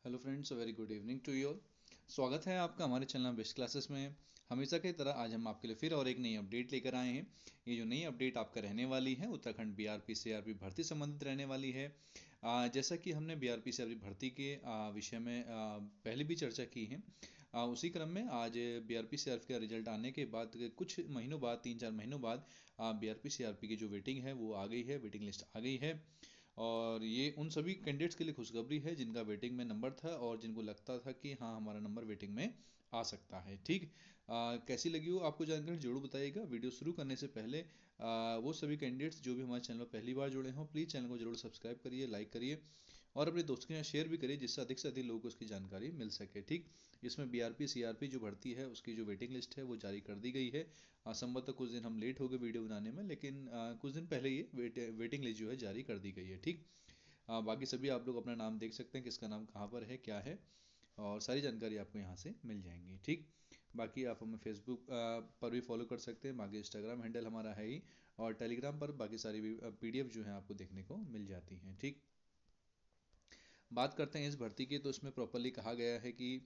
Hello friends, very good evening to you all. स्वागत है आपका हमारे चैनल बेस्ट क्लासेस में। हमेशा की तरह आज हम आपके लिए फिर और एक नई अपडेट लेकर आए हैं। ये जो नई अपडेट आपका रहने वाली है उत्तराखंड बीआरपी सीआरपी भर्ती संबंधित रहने वाली है। जैसा कि हमने बीआरपी सीआरपी भर्ती के विषय में पहले भी चर्चा की है। उसी क्रम में आज बीआरपी सीआरपी का रिजल्ट आने के बाद कुछ महीनों बाद 3-4 महीनों बाद बीआरपी सीआरपी की जो वेटिंग है वो आ गई है, वेटिंग लिस्ट आ गई है। और ये उन सभी कैंडिडेट्स के लिए खुशखबरी है जिनका वेटिंग में नंबर था और जिनको लगता था कि हाँ हमारा नंबर वेटिंग में आ सकता है। ठीक, कैसी लगी हो आपको जानकारी जरूर बताइएगा। वीडियो शुरू करने से पहले वो सभी कैंडिडेट्स जो भी हमारे चैनल पर पहली बार जुड़े हों प्लीज़ चैनल को जरूर सब्सक्राइब करिए, लाइक करिए और अपने दोस्तों के साथ शेयर भी करिए जिससे अधिक से अधिक लोगों को उसकी जानकारी मिल सके। ठीक, इसमें बीआरपी सीआरपी जो भर्ती है उसकी जो वेटिंग लिस्ट है वो जारी कर दी गई है। संभवतः कुछ दिन हम लेट हो गए वीडियो बनाने में, लेकिन कुछ दिन पहले ये वेटिंग लिस्ट जो है जारी कर दी गई है। ठीक, बाकी सभी आप लोग अपना नाम देख सकते हैं, किसका नाम कहाँ पर है क्या है, और सारी जानकारी आपको यहाँ से मिल जाएंगी। ठीक, बाकी आप हमें फेसबुक पर भी फॉलो कर सकते हैं, बाकी इंस्टाग्राम हैंडल हमारा है ही, और टेलीग्राम पर बाकी सारी भी पीडीएफ जो है आपको देखने को मिल जाती हैं। ठीक, बात करते हैं इस भर्ती की, तो इसमें प्रॉपरली कहा गया है कि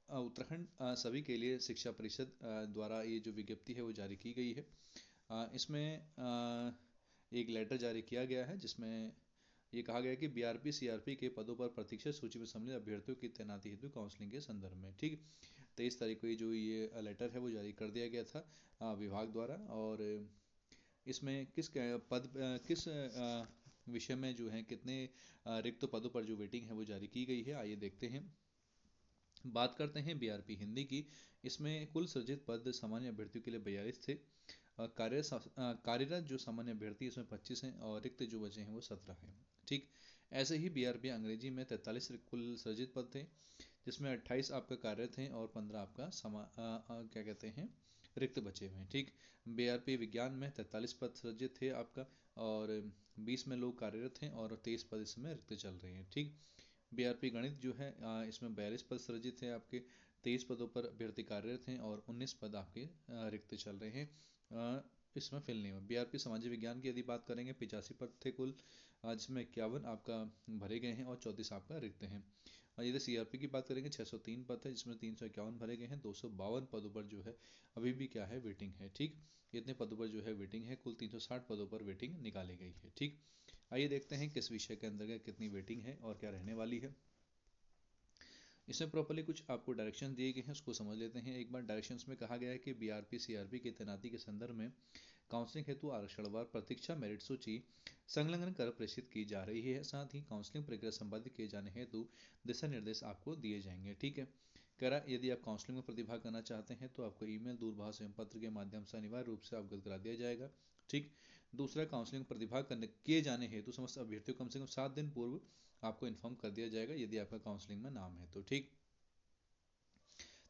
उत्तराखंड सभी के लिए शिक्षा परिषद द्वारा ये जो विज्ञप्ति है वो जारी की गई है। इसमें एक लेटर जारी किया गया है जिसमें ये कहा गया है कि बीआरपी सीआरपी के पदों पर प्रतीक्षा सूची में सम्मिलित अभ्यर्थियों की तैनाती हेतु काउंसलिंग के संदर्भ में। ठीक, 23 तारीख को ये जो ये लेटर है वो जारी कर दिया गया था विभाग द्वारा। और इसमें किस विषय में जो है कितने रिक्त पदों पर जो वेटिंग है वो जारी की गई है, आइए देखते हैं। बात करते हैं बीआरपी हिंदी की। इसमें कुल सृजित पद सामान्य अभ्यर्थियों के लिए 42 थे। कार्यरत जो सामान्य अभ्यर्थी इसमें 25 हैं और रिक्त जो बचे हैं वो 17 हैं। ठीक, ऐसे ही बीआरपी अंग्रेजी में 43 कुल सृजित पद थे जिसमें 28 आपका कार्यरत हैं और 15 आपका क्या कहते हैं रिक्त बचे हुए हैं। ठीक, बीआरपी विज्ञान में 43 पद सृजित थे आपका, और 20 में लोग कार्यरत हैं और 23 पद इसमें रिक्त चल रहे हैं। ठीक, बीआरपी गणित जो है इसमें 42 पद सृजित हैं आपके, 23 पदों पर अभ्यर्थी कार्यरत हैं और 19 पद आपके रिक्त चल रहे हैं। इसमें फिल नहीं हुआ। बीआरपी सामाजिक विज्ञान की यदि बात करेंगे 85 पद थे कुल, जिसमें 51 आपका भरे गए हैं और 34 आपका रिक्त हैं। और यदि सीआरपी की बात करेंगे 603 पद है जिसमें 351 भरे गए हैं, 252 पदों पर जो है अभी भी क्या है वेटिंग है। ठीक, इतने पदों पर जो है वेटिंग है, कुल 360 पदों पर वेटिंग निकाली गई है। ठीक, आइए देखते हैं किस विषय के अंतर्गत कितनी वेटिंग है और क्या रहने वाली है। इसमें प्रॉपर्ली कुछ आपको डायरेक्शन दिए गए हैं, उसको समझ लेते हैं एक बार। डायरेक्शंस में कहा गया है कि बीआरपी सीआरपी की तैनाती के संदर्भ में काउंसलिंग हेतु आरक्षणवार प्रतीक्षा मेरिट सूची संलग्न कर प्रेषित की जा रही है। साथ ही काउंसलिंग प्रक्रिया संपादित किए जाने हेतु दिशा निर्देश आपको दिए जाएंगे। ठीक है, कह रहा यदि आप काउंसलिंग में प्रतिभाग करना चाहते हैं तो आपको ईमेल, दूरभाष एवं पत्र के माध्यम से अनिवार्य रूप से अवगत करा दिया जाएगा। ठीक, दूसरा, काउंसलिंग प्रतिभाग करने किए जाने हेतु समस्त अभ्यर्थियों कम से कम 7 दिन पूर्व आपको इन्फॉर्म कर दिया जाएगा यदि आपका काउंसलिंग में नाम है तो। ठीक,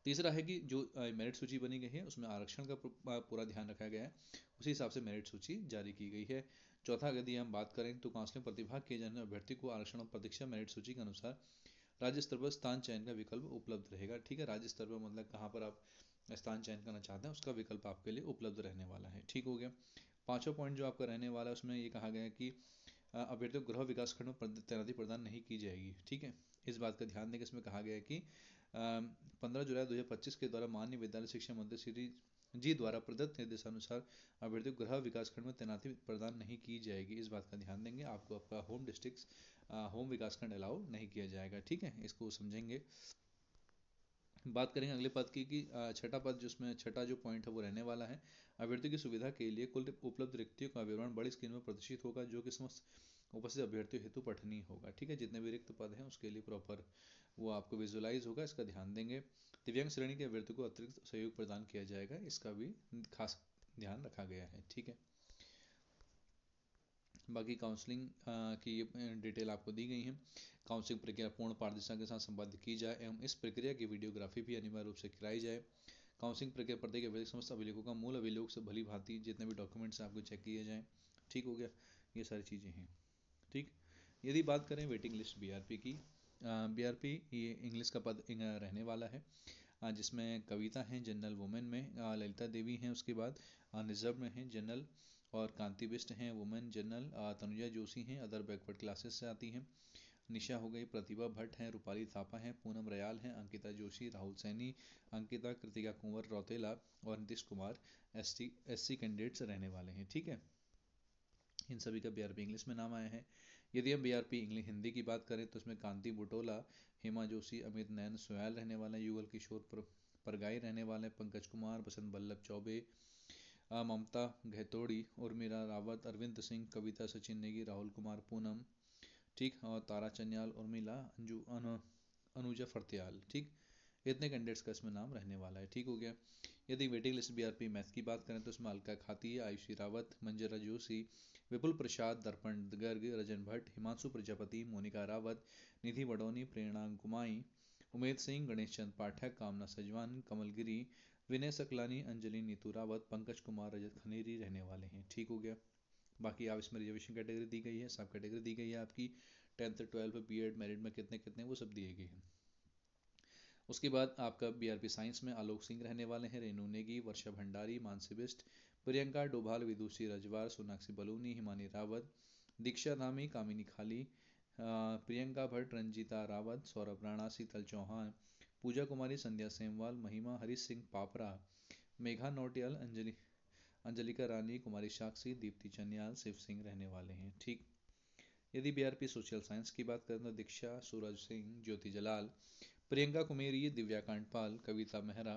तीसरा है कि जो मेरिट सूची बनी गई है उसमें आरक्षण का पूरा ध्यान रखा गया है, उसी हिसाब से मेरिट सूची जारी की गई है। चौथा, यदि हम बात करें तो काउंसलिंग प्रतिभाग किए जाने अभ्यर्थी को आरक्षण और प्रतीक्षा मेरिट सूची के अनुसार राज्य स्तर पर स्थान चयन का विकल्प उपलब्ध रहेगा। ठीक है, राज्य स्तर पर मतलब कहाँ पर आप स्थान चयन करना चाहते हैं उसका विकल्प आपके लिए उपलब्ध रहने वाला है। ठीक हो गया। पांचवा पॉइंट जो आपका रहने वाला है उसमें ये कहा गया है कि अभ्यर्थियों को गृह विकास खंड में तैनाती प्रदान नहीं की जाएगी। ठीक है, इस बात का ध्यान दें कि इसमें कहा गया है कि 15 जुलाई 2025 के द्वारा माननीय विद्यालय शिक्षा मंत्री श्री जी द्वारा प्रदत्त निर्देशानुसार अभ्यर्थियों को गृह विकास खंड में तैनाती प्रदान नहीं की जाएगी। इस बात का ध्यान देंगे, आपको आपका होम डिस्ट्रिक्ट होम विकास खंड अलाउ नहीं किया जाएगा। ठीक है, इसको समझेंगे। बात करेंगे अगले पद की कि छठा पद जिसमें छठा जो पॉइंट है वो रहने वाला है, अभ्यर्थी की सुविधा के लिए कुल उपलब्ध रिक्तियों का विवरण बड़ी स्क्रीन में प्रदर्शित होगा जो कि समस्त उपस्थित अभ्यर्थियों हेतु पठनीय होगा। ठीक है, जितने भी रिक्त पद हैं उसके लिए प्रॉपर वो आपको विजुलाइज होगा, इसका ध्यान देंगे। दिव्यांग श्रेणी के अभ्यर्थियों को अतिरिक्त सहयोग प्रदान किया जाएगा, इसका भी खास ध्यान रखा गया है। ठीक है, बाकी काउंसलिंग की डिटेल आपको दी गई है। काउंसलिंग प्रक्रिया पूर्ण पारदर्शिता के साथ संपादित की जाए एवं इस प्रक्रिया की वीडियोग्राफी भी अनिवार्य रूप से कराई जाए। काउंसलिंग प्रक्रिया प्रत्येक अभिलेख समस्त अभिलेखों का मूल अभिलेख से भली भांति जितने भी डॉक्यूमेंट्स आपको चेक किए जाएँ। ठीक हो गया, ये सारी चीज़ें हैं। ठीक, यदि बात करें वेटिंग लिस्ट बीआरपी की, बीआरपी ये इंग्लिश का पद रहने वाला है, जिसमें कविता हैं जनरल वुमेन में, ललिता देवी हैं, उसके बाद रिजर्व में हैं जनरल, और कांति बिष्ट हैं वुमेन जनरल, तनुजा जोशी हैं अदर बैकवर्ड क्लासेस से आती हैं, निशा हो गई, प्रतिभा भट्ट हैं, रूपाली थापा हैं, पूनम रयाल हैं, अंकिता जोशी, राहुल सैनी, अंकिता, कृतिका कुंवर रौतेला और नीतीश कुमार एससी कैंडिडेट्स रहने वाले हैं। ठीक है, इन सभी का बीआरपी इंग्लिश में नाम आया है। यदि हम बीआरपी इंग्लिश हिंदी की बात करें तो इसमें कांति बुटोला, हेमा जोशी, अमित नैन सोयाल रहने वाले हैं, युगल किशोर परगाई रहने वाले हैं, पंकज कुमार, बसंत बल्लभ चौबे, ममता घैतोड़ी, उर्मिला रावत, अरविंद सिंह, कविता सचिन नेगी, राहुल कुमार, पूनम, ठीक, और तारा चन्याल, उर्मिला, अनुजा फरत्याल। ठीक, इतने कैंडिडेट्स का इसमें नाम रहने वाला है। ठीक हो गया। यदि वेटिंग लिस्ट बीआरपी मैथ की बात करें तो इसमें अलका खातिया, आयुषी रावत, मंजरा जोशी, विपुल प्रसाद, दर्पण गर्ग, रजन भट्ट, हिमांशु प्रजापति, मोनिका रावत, निधि वडोनी, प्रेरणा गुमाई, उमेद सिंह, गणेश चंद पाठक, कामना सजवान, कमल गिरी, विनय सकलानी, अंजलि नीतू रावत, पंकज कुमार, रजत खनेरी रहने वाले हैं। ठीक हो गया। बाकी आप इसमें रिजर्वेशन कैटेगरी दी गई है, सब कैटेगरी दी गई है आपकी, 10th 12 बीएड मेरिट में कितने कितने वो सब दिए गए हैं। उसके बाद आपका बीआरपी साइंस में आलोक सिंह रहने वाले हैं, रेनू नेगी, वर्षा भंडारी, मानसी बिस्ट, प्रियंका डोभाल, विदुषी रजवार, सोनाक्षी बलूनी, हिमानी रावत, दीक्षा धामी, कामिनी खाली, प्रियंका भट्ट, रंजीता रावत, सौरभ राणा, शीतल चौहान, पूजा कुमारी, संध्या सेमवाल, महिमा, हरीश सिंह पापरा, मेघा नौटियाल, अंजलिका रानी, कुमारी साक्षी, दीप्ति चन्याल, शिव सिंह रहने वाले हैं। ठीक, यदि बीआरपी सोशल साइंस की बात करें तो दीक्षा, सूरज सिंह, ज्योति जलाल, प्रियंका कुमेरी, दिव्या कांडपाल, कविता मेहरा,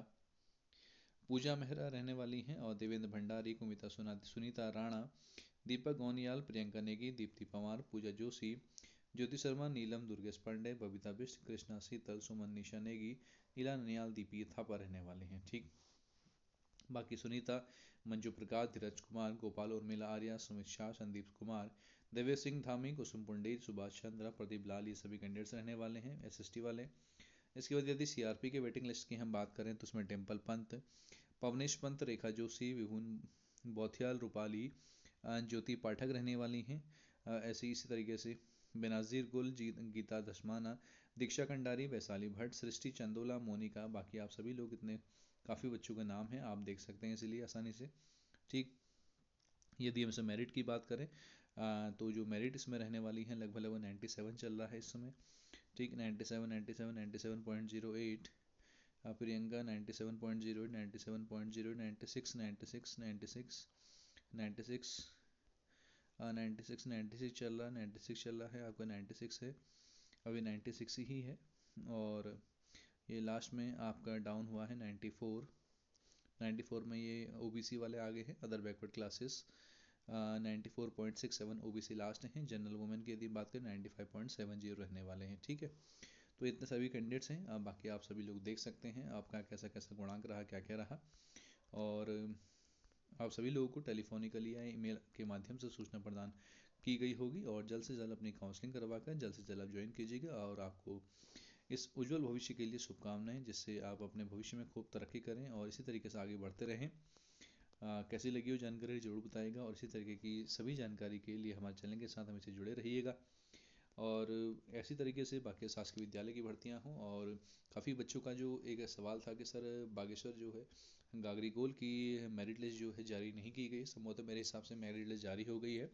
पूजा मेहरा रहने वाली हैं, और देवेंद्र भंडारी, कुमिता सुनीता राणा, दीपक गोनियाल, प्रियंका नेगी, दीप्ति पवार, पूजा जोशी, ज्योति शर्मा, नीलम दुर्गेश पांडे, बबीता बिष्ट, कृष्णा शीतल, सुमन निशा नेगी, इला ननियाल, दीपी थापा रहने वाले हैं। ठीक, बाकी सुनीता, मंजू प्रकाश, धीरज कुमार, गोपाल उर्मिला आर्या, सुमित शाह, संदीप कुमार, देवेश सिंह धामी, कुसुम पंडित, सुभाष चंद्र, प्रदीप लाल, ये सभी कैंडिडेट्स रहने वाले हैं एसएसटी वाले। इसके बाद यदि सीआरपी के वेटिंग लिस्ट की हम बात करें तो उसमें टेम्पल पंत, पवनेश पंत, रेखा जोशी, विभुन बोथियाल, रूपाली, ज्योति पाठक रहने वाली हैं। ऐसे इसी तरीके से बेनाजीर गुल, गीता धस्माना, दीक्षा कंडारी, वैशाली भट्ट, सृष्टि चंदोला, मोनिका, बाकी आप सभी लोग इतने काफ़ी बच्चों के नाम हैं, आप देख सकते हैं इसीलिए आसानी से। ठीक, यदि हम इसे मेरिट की बात करें तो जो मेरिट इसमें रहने वाली है लगभग 97 चल रहा है इस समय। ठीक, 97, 97, 97.08, प्रियंका 97.08, 97.08, 96, 96, 96, 96, 96, 96 चल रहा है, 96 चल रहा है आपका, 96 है अभी, 96 ही है। और ये लास्ट में आपका डाउन हुआ है 94, 94 में ये ओबीसी वाले आगे हैं, other backward classes 94.67 OBC last हैं। जनरल वुमेन की यदि बात करें 95.70 रहने वाले हैं। ठीक है, तो इतने सभी कैंडिडेट्स हैं। बाकी आप सभी लोग देख सकते हैं आपका कैसा कैसा गुणांक रहा, क्या क्या रहा, और आप सभी लोगों को टेलीफोनिकली या ईमेल के माध्यम से सूचना प्रदान की गई होगी, और जल्द से जल्द अपनी काउंसलिंग करवाकर जल्द से जल्द आप ज्वाइन कीजिएगा। और आपको इस उज्जवल भविष्य के लिए शुभकामनाएं, जिससे आप अपने भविष्य में खूब तरक्की करें और इसी तरीके से आगे बढ़ते रहें। कैसी लगी हो जानकारी ज़रूर बताइएगा, और इसी तरीके की सभी जानकारी के लिए हमारे चैनल के साथ हमेशा जुड़े रहिएगा। और ऐसी तरीके से बाकी शासकीय विद्यालय की भर्तियां हों। और काफ़ी बच्चों का जो एक सवाल था कि सर बागेश्वर जो है गागरी गोल की मेरिट लिस्ट जो है जारी नहीं की गई, संभवतः मेरे हिसाब से मेरिट लिस्ट जारी हो गई है,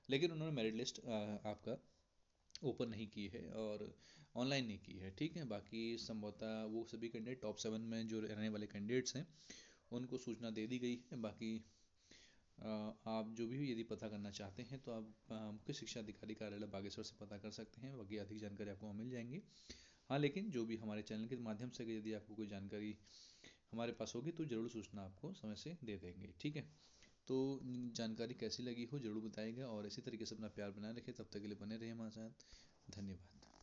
लेकिन उन्होंने मेरिट लिस्ट आपका ओपन नहीं की है और ऑनलाइन नहीं की है। ठीक है, बाकी संभवतः वो सभी कैंडिडेट टॉप 7 में जो रहने वाले कैंडिडेट्स हैं उनको सूचना दे दी गई है। बाकी आप जो भी यदि पता करना चाहते हैं तो आप मुख्य शिक्षा अधिकारी कार्यालय बागेश्वर से पता कर सकते हैं, बाकी अधिक जानकारी आपको मिल जाएंगी। हाँ, लेकिन जो भी हमारे चैनल के माध्यम से यदि आपको कोई जानकारी हमारे पास होगी तो ज़रूर सूचना आपको समय से दे देंगे। ठीक है, तो जानकारी कैसी लगी हो ज़रूर बताइएगा, और इसी तरीके से अपना प्यार बनाए रखें। तब तक के लिए बने रहिए हमारे साथ। धन्यवाद।